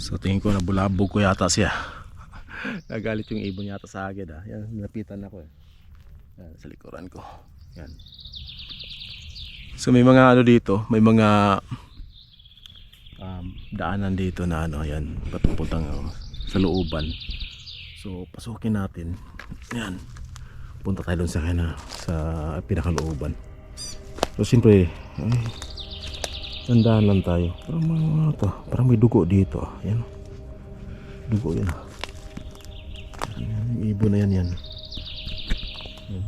So tingin ko na bulabog ko yata siya. Nagalit yung ibon yata sa akin ah. Yan, nilapitan ako eh. Yan, sa likuran ko. Yan. So may mga ano dito, may mga daanan dito na ano, yan, papuntang sa looban. So pasukin natin. Yan. Punta tayo dun sa sa pinakalooban. So siyempre, ay, tandaan lang tayo. Parang mga to, parang may dugo dito. Yan. Dugo yan. Yan, yung ibon na yan yan. Yan.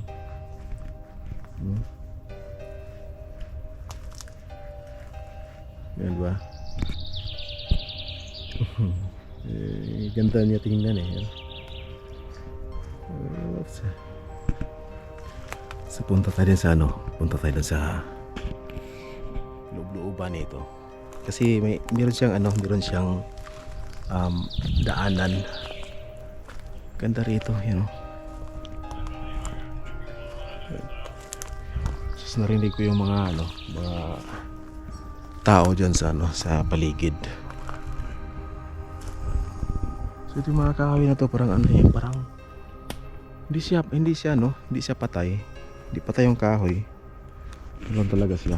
Yan ba? Ganda niya tingnan eh. Yan. So punta tayo din sa ano, punta tayo din sa loob-looban nito. Kasi meron siyang ano, meron siyang daanan. Ganda rito, yan. Just narinig ko yung mga ano, mga tao diyan sa ano, sa paligid. So ito yung mga kahoy na to, parang ano eh, parang hindi siya no, hindi siya patay. Hindi patay yung kahoy. Ano talaga siya?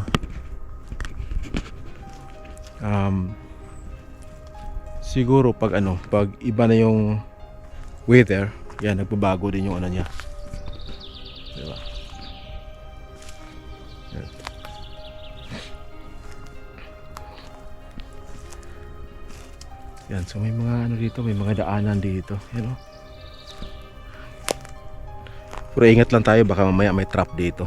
Siguro pag ano, pag iba na yung weather, yan, nagbabago din yung ano niya. Diba? Yan. Yan, so may mga ano dito, may mga daanan dito. Yan o. Pero ingat lang tayo, baka mamaya may trap dito.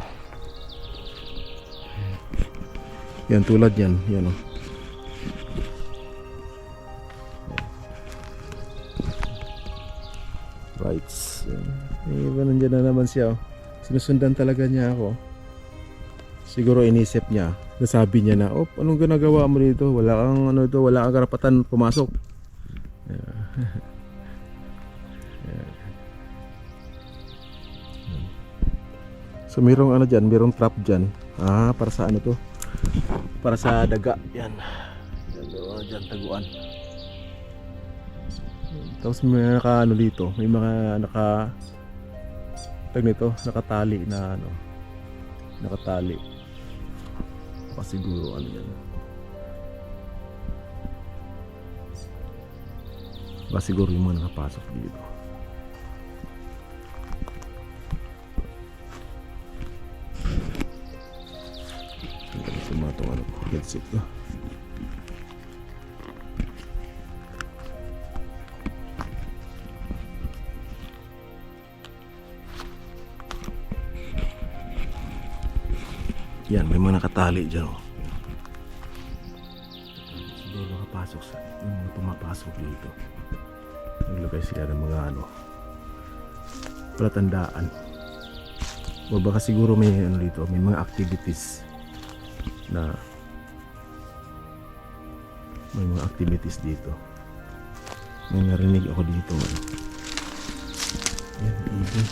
Yan, tulad yan. Yan o. Right. Nandiyan na naman siya. Sinusundan talaga niya ako. Siguro inisip niya. Nasabi niya na, oh, anong ginagawa mo dito? Wala kang ano dito, wala kang karapatan pumasok. So mayroong ano dyan, mayroong trap dyan. Para sa ano to? Para sa daga. Yan. Yan, dyan taguan. Tapos may naka ano dito, may mga tag nito, nakatali na ano. Nakatali. Siguro ano yan. Siguro yung mga nakapasok dito. Sumatong ano ko, headset ko. Yan, may mga nakatali dyan. Siguro nakapasok sa yung mga pumapasok dito. Naglagay sila ng mga ano, palatandaan. O baka siguro may ano dito, may mga activities na may mga activities dito. May narinig ako dito ano. Yan, ibon.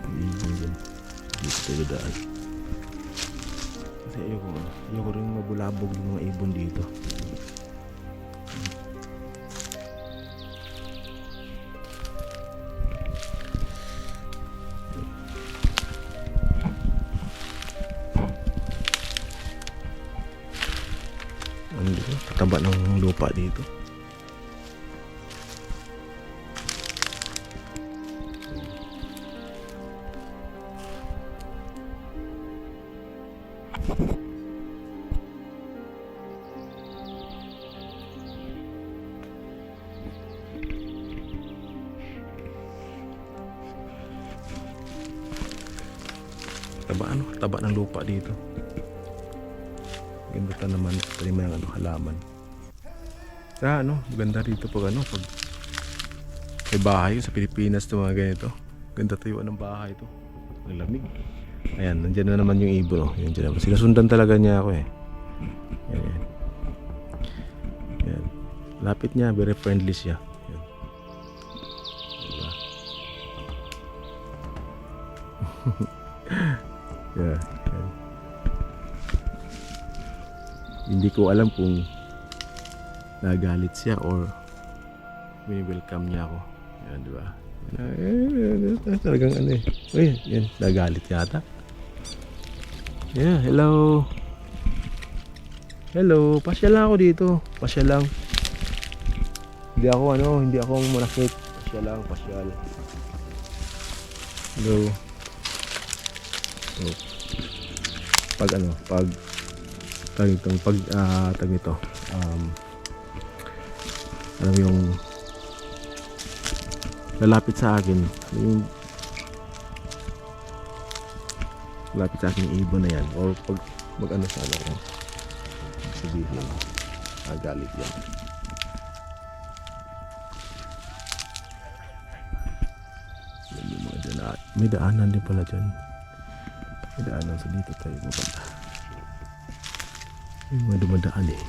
Ibon yan. Dito tayo daan. Kasi ayoko rin mabulabog yung mga ibon dito. Ano dito? Taba ng lupa dito. Taba ng lupa dito. Ganda ta naman tanim ng ano, halaman. Kaya ano, maganda dito pag ano, pag may bahay sa Pilipinas to mga ganito. Ganda tayuan ng bahay to. Ang lamig. Ayan, nandiyan na naman yung ibon oh. Yan naman. Sinusundan talaga niya ako eh. Yan. Yan. Lapit niya, very friendly siya. Yan. Diba? Yeah, yan. Hindi ko alam kung nagalit siya or wini-welcome niya ako. Yan, di ba? Talagang ano eh. Uy, yan, nagalit yata. Yeah, hello. Hello, pasyal lang ako dito. Pasyal lang. Hindi ako manakit. Pasyal lang, pasyal. Hello. So, pag tag nito, alam mo yung lalapit sa akin, yung lalapit sa akin yung ibon na yan, or pag mag-ano sa ano ko, sabihin, galit yan. Yan yung mga daan. May daanan din pala dyan. May daanan sa dito tayo pupunta. May mga dumadaan eh.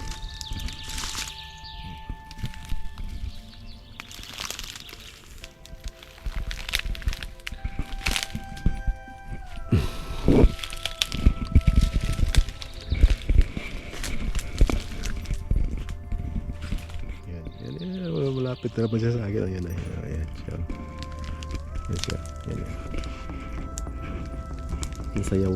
Malapit na naman siya sa akin. Ayan, ayan siya. Ayan siya. Ayan. Ang sayaw.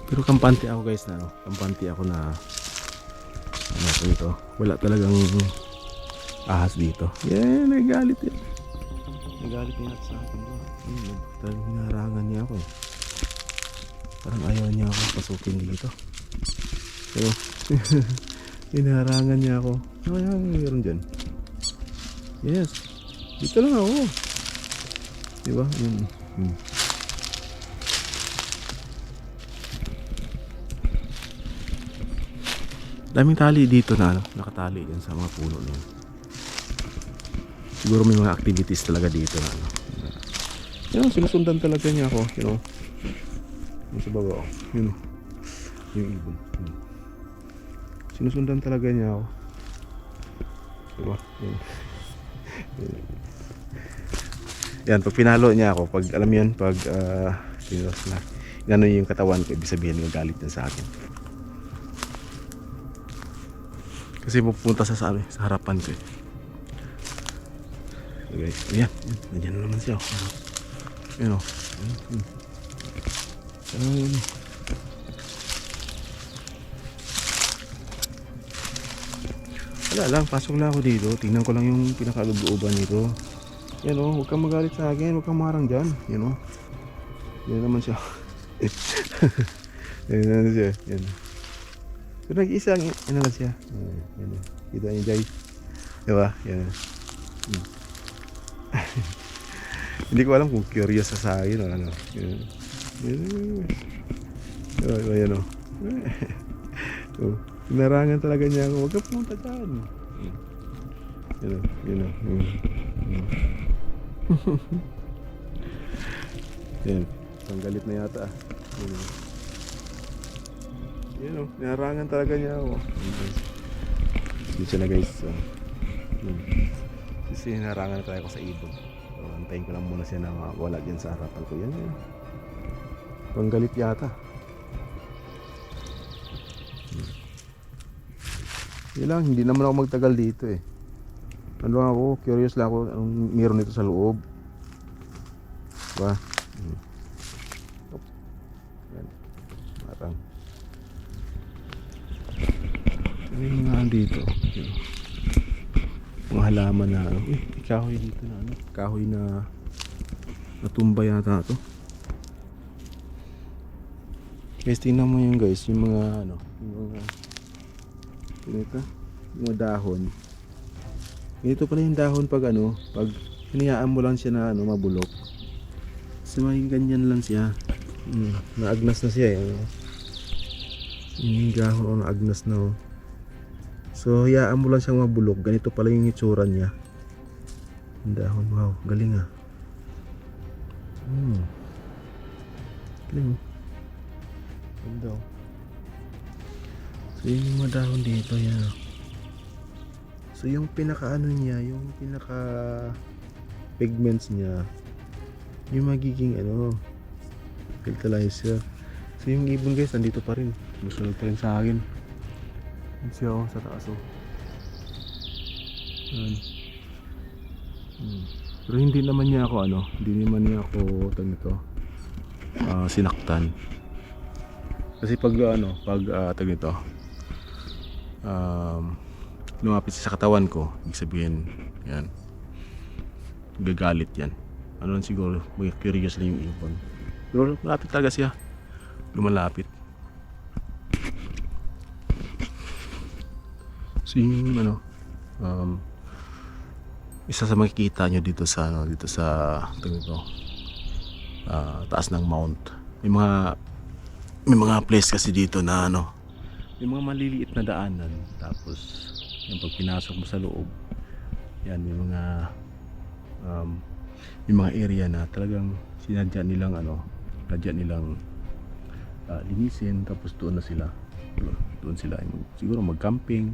Pero kampante ako guys na kampante ako na ito. Wala talagang ahas dito. Yeah, nagalit yan. Nagalit niya sa akin. Talagang hinarangan niya ako eh. Parang ayaw niya ako pasukin dito. Pero hinarangan niya ako. Ano kaya mayroon dyan? Yes. Dito lang ako. Diba? Daming tali dito na nakatali yan sa mga puno na yan. Siguro may mga activities talaga dito na sinusundan talaga niya ako, yung sa baba, yung ibon. Sinusundan talaga niya ako. Diba? Yan, pag pinalo niya ako, pag alam yun, pag gano'n yung katawan ko, ibig sabihin nagagalit na sa akin. Kasi pupunta sa harapan ko eh. Okay, ayan, nandiyan na naman siya. Ayan o. Wala lang, pasok lang ako dito. Tingnan ko lang yung pinakalooban nito. Yan o, huwag kang magalit sa akin, huwag kang marang dyan. Yan o. Yan naman siya. Yan naman siya. Yan. So nag-isa ano lang siya. Yan. Kita niyo guys. Diba? Yan. Hindi ko alam kung curious sa akin o ano. Yan. Yan o. So, narangan talaga niya ako. Huwag ka pumunta dyan. Yan o. Yan o. Yan. Panggalit na yata. Yan o, narangan talaga niya ako. Dito na guys. Kasi narangan talaga ako sa ibon. So, antayin ko lang muna siya na wala dyan sa harapan ko. Yan. Panggalit yata. Yan lang, hindi naman ako magtagal dito eh. Ano ako, curious lang ako anong meron dito sa loob. Diba? Yan. Marang. Ano yung mga dito? Mga halaman na ano. Kahoy dito na ano. Kahoy na natumba yata ito. Guys, tingnan mo yun guys. Yung mga ano. Yung mga dahon. Ito pala yung dahon pag ano. Pag hinayaan mo lang siya na ano, mabulok. Kasi may ganyan lang siya. Naagnas na siya eh. Yung dahon naagnas na oh. So, hayaan mo lang siyang mabulok. Ganito pala yung itsura niya. Yung dahon. Wow, galing ah. Galing. Ganda oh. So yung mga dahon dito yan. So yung pinaka ano niya, yung pinaka pigments niya, yung magiging ano, fertilizer. So yung ibon guys, nandito pa rin. Musunod pa rin sa akin. Yan siya oh, sa taas oh. Yan. Pero hindi naman niya ako ano, hindi naman niya ako sinaktan. Kasi pag ano, pag nito, lumapit sa katawan ko, ibig sabihin, yan, gagalit yan. Ano lang siguro, may curious lang yung ibon. Pero malapit talaga siya, lumalapit. So yung ano, isa sa makikita nyo dito sa ano, dito sa taas ng mount. May mga place kasi dito na ano, may mga maliliit na daanan. Tapos yung pag pinasok mo sa loob, yan may mga area na talagang sinadya nilang ano, linisin. Tapos doon sila siguro mag-camping.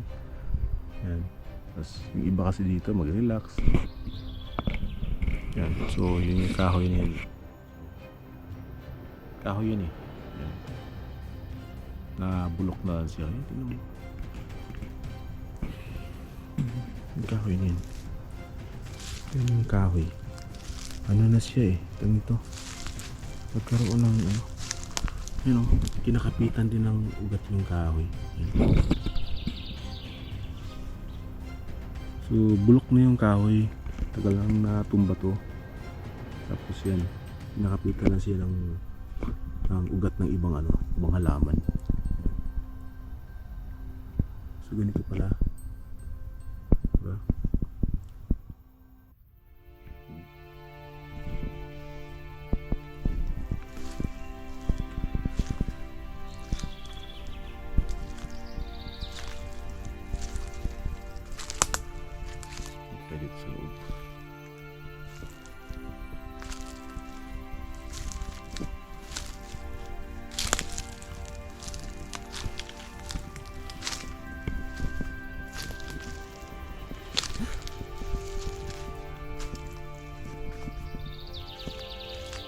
Yan. Tapos yung iba kasi dito mag-relax. Yan. So yung kahoy na yun. Kahoy yun eh. Yan. Na bulok na siya. Yung kahoy na yun. Yan yung kahoy. Ano na siya eh. Ito. Magkaroon ng ano. Yan o. Kinakapitan din ng ugat yung kahoy. Yan. So bulok na yung kahoy. Tagal lang natumba to. Tapos yan, nakapitan na siya ng ugat ng ibang halaman. So ganito pala. Diba? Dito sa loob.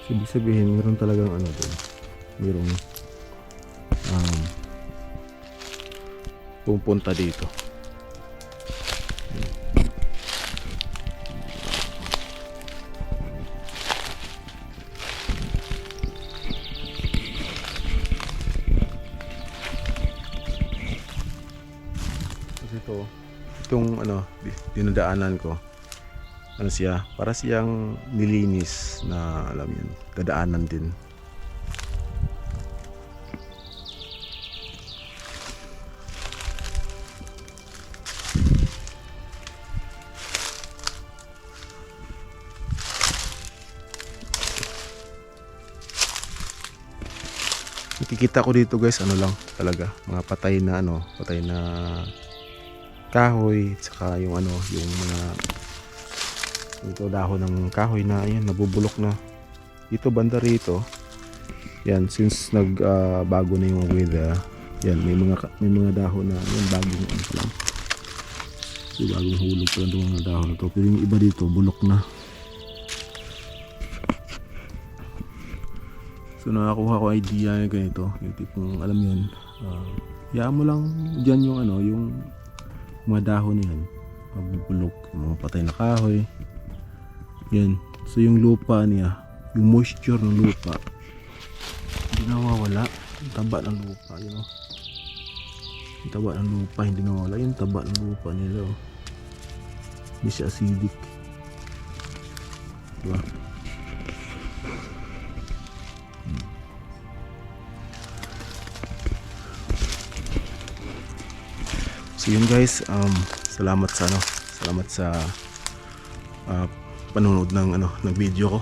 So, ibig sabihin, meron talagang ano doon. Merong pupunta dito. Kasi itong ano, dinadaanan ko, ano siya, para siyang nilinis na, alam yun, dadaanan din. Nakikita ko dito guys, ano lang talaga, mga patay na kahoy, saka yung ano, yung mga ito dahon ng kahoy na ayan, nabubulok na. Dito banda rito, yan, since bago na yung weather, yan, may mga dahon na yan, bagong ano pa lang, yung bagong hulog pa lang itong mga dahon na to. Pero yung iba dito bulok na. So nakakuha ko idea na ganito, yung tipong alam yun, hayaan mo lang dyan yung ano, yung mga dahon na yan, mabubulok, yung mga patay na kahoy. Yan. So yung lupa niya, yung moisture ng lupa, hindi nawawala. Yung taba ng lupa, you know? Yung taba ng lupa, hindi nawawala. Yung taba ng lupa nila, oh. Hindi siya acidic. Diba? So yun guys, salamat sa panonood ng video ko.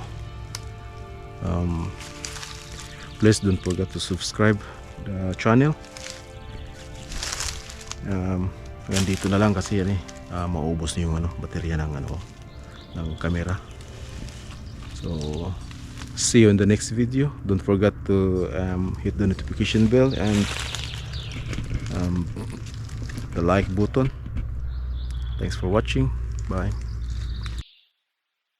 Please don't forget to subscribe the channel. Hanggang dito na lang kasi yan maubos na yung baterya ng camera. So See you in the next video. Don't forget to hit the notification bell and the like button. Thanks for watching. Bye.